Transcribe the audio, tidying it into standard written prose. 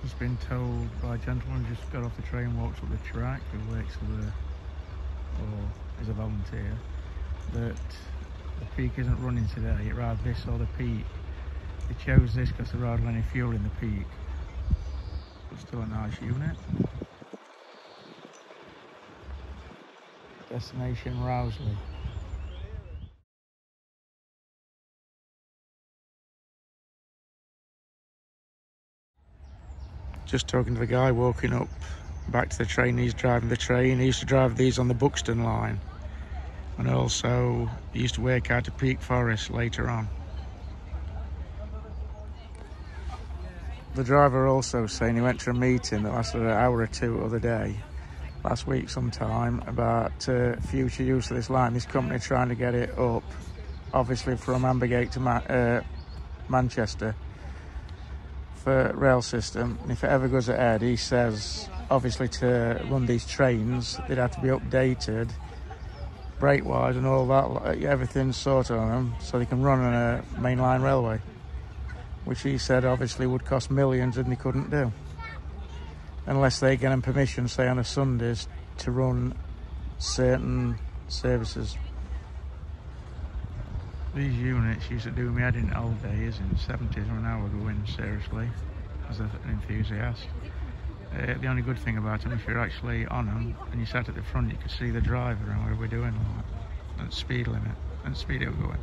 Just been told by a gentleman who just got off the train, walked up the track, who works for or is a volunteer, that the peak isn't running today. It's either this or the peak. They chose this because there hardly any fuel in the peak. But still a nice unit. Destination Rowsley. Just talking to the guy walking up back to the train. He's driving the train. He used to drive these on the Buxton line, and also he used to work out to Peak Forest later on. The driver also saying he went to a meeting that lasted an hour or two the other day, last week sometime, about future use of this line. This company trying to get it up, obviously from Ambergate to Manchester, for rail system. And if it ever goes ahead, he says obviously to run these trains they'd have to be updated brake wise and all that, everything's sorted on them so they can run on a mainline railway, which he said obviously would cost millions and they couldn't do unless they get them permission, say on a Sundays, to run certain services. These units used to do me head in old days in the 70s when I would go in seriously as an enthusiast. The only good thing about them, if you're actually on them and you sat at the front, you could see the driver and what we're doing and speed limit and speed it was going.